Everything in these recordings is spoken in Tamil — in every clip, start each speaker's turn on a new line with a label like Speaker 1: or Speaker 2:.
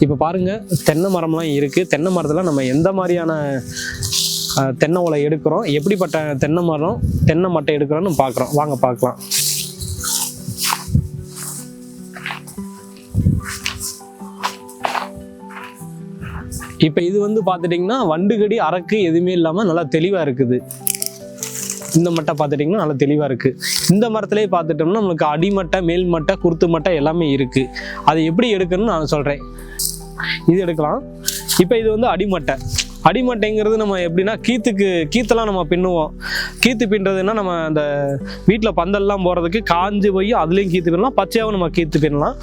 Speaker 1: இப்போ பாருங்கள் தென்னை மரம்லாம் இருக்குது. தென்னை மரத்தில் நம்ம எந்த மாதிரியான தென்னை ஓலை எடுக்கிறோம், எப்படிப்பட்ட தென்னை மரம் தென்னை மட்டை எடுக்கிறோன்னு பார்க்குறோம். வாங்க பார்க்கலாம். இப்போ இது வந்து பார்த்துட்டிங்கன்னா வண்டுகடி அரக்கு எதுவுமே இல்லாமல் நல்லா தெளிவாக இருக்குது. இந்த மட்டை பார்த்துட்டிங்கன்னா நல்லா தெளிவாக இருக்குது. இந்த மரத்துலேயே பார்த்துட்டோம்னா நம்மளுக்கு அடிமட்டை, மேல் மட்டை, குருத்து மட்டை எல்லாமே இருக்குது. அதை எப்படி எடுக்கணும்னு நான் சொல்கிறேன். இது எடுக்கலாம். இப்போ இது வந்து அடிமட்டை. அடிமட்டைங்கிறது நம்ம எப்படின்னா கீத்தெல்லாம் நம்ம பின்னுவோம். கீத்து பின்னுறதுன்னா நம்ம அந்த வீட்டில் பந்தல்லாம் போகிறதுக்கு காஞ்சு போய் அதுலேயும் கீத்து பின்னலாம், பச்சையாகவும் நம்ம கீத்து பின்னலாம்.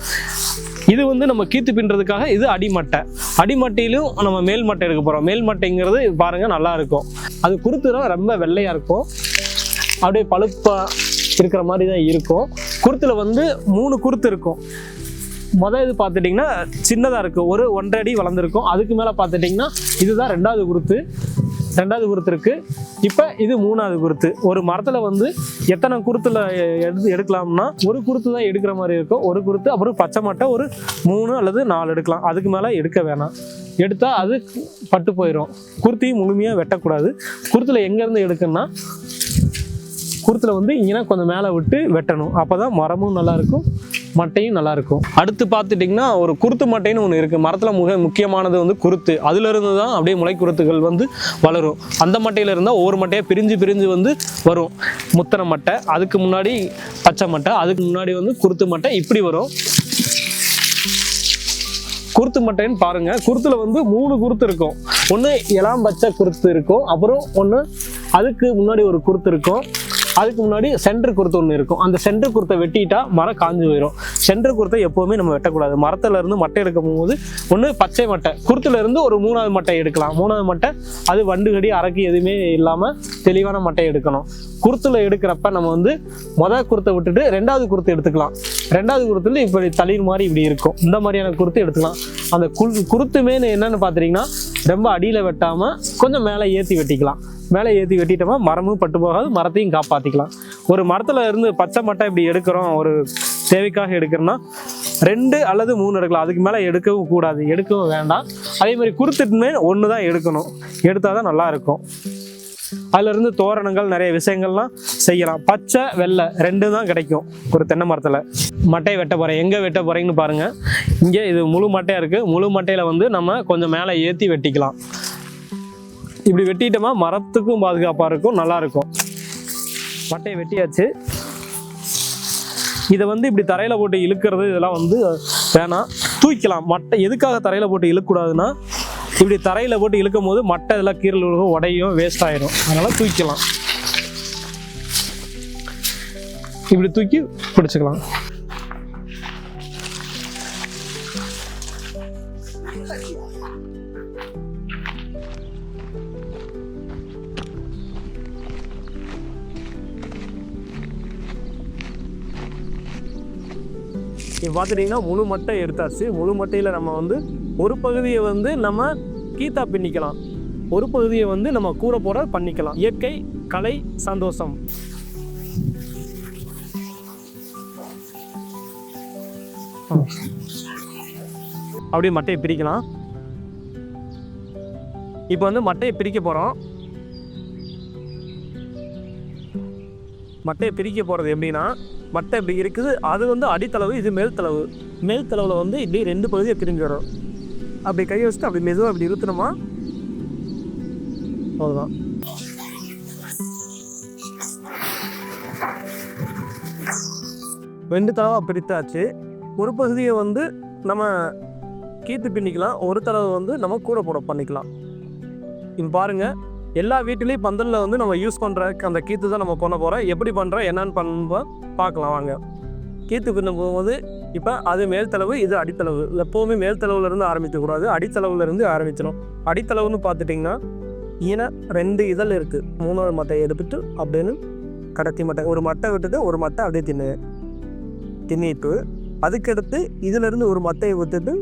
Speaker 1: இது வந்து நம்ம கீத்து பின்னுறதுக்காக இது அடிமட்டை. அடிமட்டையிலும் நம்ம மேல் மட்டை எடுக்க போகிறோம். மேல் மட்டைங்கிறது பாருங்கள் நல்லா இருக்கும். அது குருத்துனா ரொம்ப வெள்ளையாக இருக்கும், அப்படியே பழுப்பாக இருக்கிற மாதிரி தான் இருக்கும். குருத்தில் வந்து 3 குருத்து இருக்கும். இது பார்த்துட்டிங்கன்னா சின்னதாக இருக்குது, ஒரு 1.5 அடி வளர்ந்துருக்கும். அதுக்கு மேலே பார்த்துட்டிங்கன்னா இதுதான் 2வது குருத்து இருக்குது. இப்போ இது 3வது குருத்து. ஒரு மரத்தில் வந்து எத்தனை குருத்தில் எடுக்கலாம்னா ஒரு குருத்து தான் எடுக்கிற மாதிரி இருக்கும். ஒரு குருத்து, அப்புறம் பச்சை மட்டை ஒரு 3 அல்லது 4 எடுக்கலாம். அதுக்கு மேலே எடுக்க வேணாம். எடுத்தால் அது பட்டு போயிடும். குருத்தையும் முழுமையாக வெட்டக்கூடாது. குருத்தில் எங்கேருந்து எடுக்கணும்னா குருத்தில் வந்து இங்கன்னா கொஞ்சம் மேலே விட்டு வெட்டணும். அப்போ தான் மரமும் நல்லாயிருக்கும், மட்டையும் நல்லாயிருக்கும். அடுத்து பார்த்துட்டிங்கன்னா ஒரு குருத்து மட்டைன்னு ஒன்று இருக்குது. மரத்தில் முக்கியமானது வந்து குருத்து. அதுலேருந்து தான் அப்படியே முளை குருத்துகள் வந்து வளரும். அந்த மட்டையில் இருந்தால் ஒவ்வொரு மட்டையாக பிரிஞ்சு வந்து வரும். முத்தனை மட்டை, அதுக்கு முன்னாடி பச்சை மட்டை, அதுக்கு முன்னாடி வந்து குருத்து மட்டை, இப்படி வரும். குருத்து மட்டைன்னு பாருங்கள். குருத்தில் வந்து 3 குருத்து இருக்கும். ஒன்று இளம் பச்சை குருத்து இருக்கும், அப்புறம் ஒன்று அதுக்கு முன்னாடி ஒரு குருத்து இருக்கும், அதுக்கு முன்னாடி சென்டர் குருத்து ஒன்று இருக்கும். அந்த சென்டர் குருத்தை வெட்டிட்டா மரம் காஞ்சு போயிடும். சென்டர் குருத்தை எப்போவுமே நம்ம வெட்டக்கூடாது. மரத்துல இருந்து மட்டை எடுக்கும் போது ஒன்று பச்சை மட்டை, குருத்துல இருந்து ஒரு 3வது மட்டை எடுக்கலாம். 3வது மட்டை அது வண்டுகடி அரக்கி எதுவுமே இல்லாமல் தெளிவான மட்டை எடுக்கணும். குருத்துல எடுக்கிறப்ப நம்ம வந்து குருத்தை விட்டுட்டு 2வது குருத்து எடுத்துக்கலாம். 2வது குருத்துல இப்படி தளிர் மாதிரி இப்படி இருக்கும். இந்த மாதிரியான குருத்து எடுத்துக்கலாம். அந்த குருத்துமே என்னன்னு பார்த்துட்டிங்கன்னா ரொம்ப அடியில் வெட்டாமல் கொஞ்சம் மேலே ஏற்றி வெட்டிக்கலாம். மேலே ஏற்றி வெட்டிட்டோமா மரமும் பட்டு போகாது, மரத்தையும் காப்பாற்றிக்கலாம். ஒரு மரத்தில் இருந்து பச்சை மட்டை இப்படி எடுக்கிறோம், ஒரு தேவைக்காக எடுக்கிறோன்னா 2 அல்லது 3 எடுக்கலாம். அதுக்கு மேலே எடுக்கவும் கூடாது, எடுக்கவும் வேண்டாம். அதே மாதிரி குருத்துட்டுமே 1 தான் எடுக்கணும். எடுத்தால் தான் நல்லாயிருக்கும். அதிலிருந்து தோரணங்கள் நிறைய விஷயங்கள்லாம் செய்யலாம். பச்சை வெள்ளை 2 தான் கிடைக்கும் ஒரு தென்னை மரத்தில். மட்டையை வெட்ட போகிறேன். எங்கே வெட்ட போகிறீங்கன்னு பாருங்கள். இங்கே இது முழு மட்டையாக இருக்குது. முழு மட்டையில் வந்து நம்ம கொஞ்சம் மேலே ஏற்றி வெட்டிக்கலாம். இப்படி வெட்டிட்டோமா மரத்துக்கும் பாதுகாப்பாக இருக்கும், நல்லாயிருக்கும். மட்டையை வெட்டியாச்சு. இதை வந்து இப்படி தரையில் போட்டு இழுக்கிறது இதெல்லாம் வந்து வேணாம், தூக்கலாம். மட்டை எதுக்காக தரையில் போட்டு இழுக்கக்கூடாதுன்னா இப்படி தரையில் போட்டு இழுக்கும் போது மட்டை இதெல்லாம் கீரல் விழுகும், உடையும், வேஸ்ட் ஆகிடும். அதனால் தூக்கலாம். இப்படி தூக்கி பிடிச்சிக்கலாம். இப்போ பார்த்துட்டிங்கன்னா முழு மட்டை எடுத்தாச்சு. முழு மட்டையில் நம்ம வந்து ஒரு பகுதியை வந்து நம்ம கீத்தா பின்னிக்கலாம், ஒரு பகுதியை வந்து நம்ம கூரை போட பண்ணிக்கலாம். இயற்கை, கலை, சந்தோஷம். அப்படியே மட்டையை பிரிக்கலாம். இப்போ வந்து மட்டையை பிரிக்க போகிறோம். மட்டையை பிரிக்க போகிறது எப்படின்னா, மட்டை இப்படி இருக்குது, அது வந்து அடித்தளவு, இது மேல்தளவு. மேல்தளவில் வந்து இப்படி 2 பகுதியை பிரிஞ்சு வரும். அப்படி கையை வச்சுட்டு அப்படி மெதுவாக அப்படி இழுத்துனோமா அவ்வளோதான். ரெண்டு தளவாக பிரித்தாச்சு. ஒரு பகுதியை வந்து நம்ம கீத்து பின்னிக்கலாம், ஒரு தளவு வந்து நம்ம கூரை போட பண்ணிக்கலாம். இப்போ பாருங்கள், எல்லா வீட்டிலையும் பந்தலில் வந்து நம்ம யூஸ் பண்ணுற அந்த கீத்து தான் நம்ம பண்ண போகிறோம். எப்படி பண்ணுறோம் என்னன்னு பண்ணுவோம் பார்க்கலாம் வாங்க. கீத்து பின்னும் போகும்போது இப்போ அது மேல்தளவு, இது அடித்தளவு. எப்போவுமே மேல்தளவுலேருந்து ஆரம்பிக்கக்கூடாது, அடித்தளவுலேருந்து ஆரம்பிச்சிடும். அடித்தளவுன்னு பார்த்துட்டிங்கன்னா ஈன 2 இதழ் இருக்குது. 3வது மட்டையை எடுத்துட்டு அப்படின்னு கடைசி மட்டை ஒரு மட்டை விட்டுட்டு ஒரு மட்டை அப்படியே தின்னிட்டு அதுக்கடுத்து இதிலிருந்து ஒரு மட்டையை விட்டுட்டு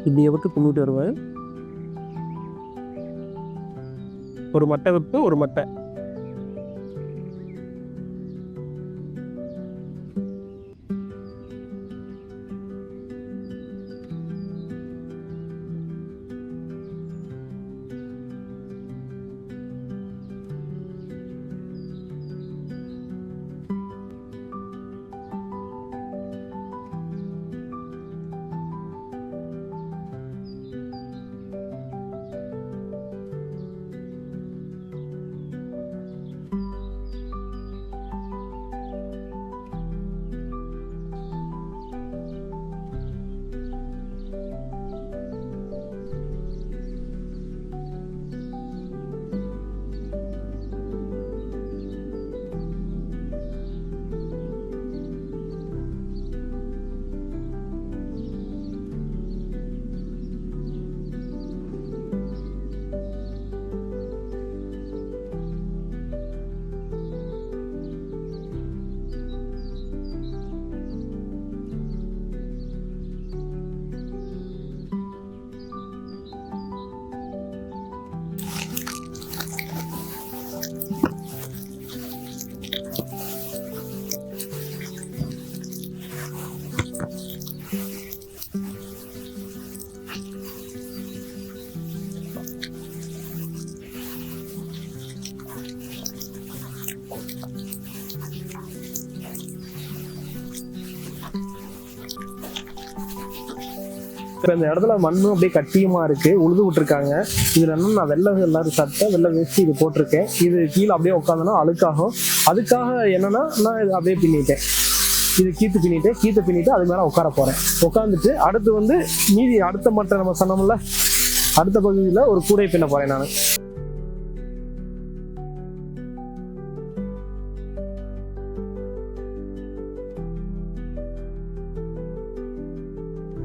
Speaker 2: இப்படியே விட்டு பின்னிட்டு வருவேன். ஒரு மட்டை விட்டு ஒரு மட்டை. இப்போ இந்த இடத்துல மண்ணும் அப்படியே கட்டியமா இருக்கு, உழுது விட்டுருக்காங்க. இதுல என்ன நான் வெள்ளை எல்லாரும் சட்டை வெள்ளை வேஷ்டி இது போட்டிருக்கேன். இது கீழே அப்படியே உட்காந்தனா அழுக்காகும். அதுக்காக என்னன்னா நான் இது அப்படியே பின்னிட்டேன். இது கீத்து பின்னிட்டு அது மேலே உட்கார போறேன். உட்காந்துட்டு அடுத்து வந்து மீதி அடுத்த மட்டை நம்ம சொன்னோம்ல, அடுத்த பகுதியில் ஒரு கூடை பின்ன போறேன் நான்.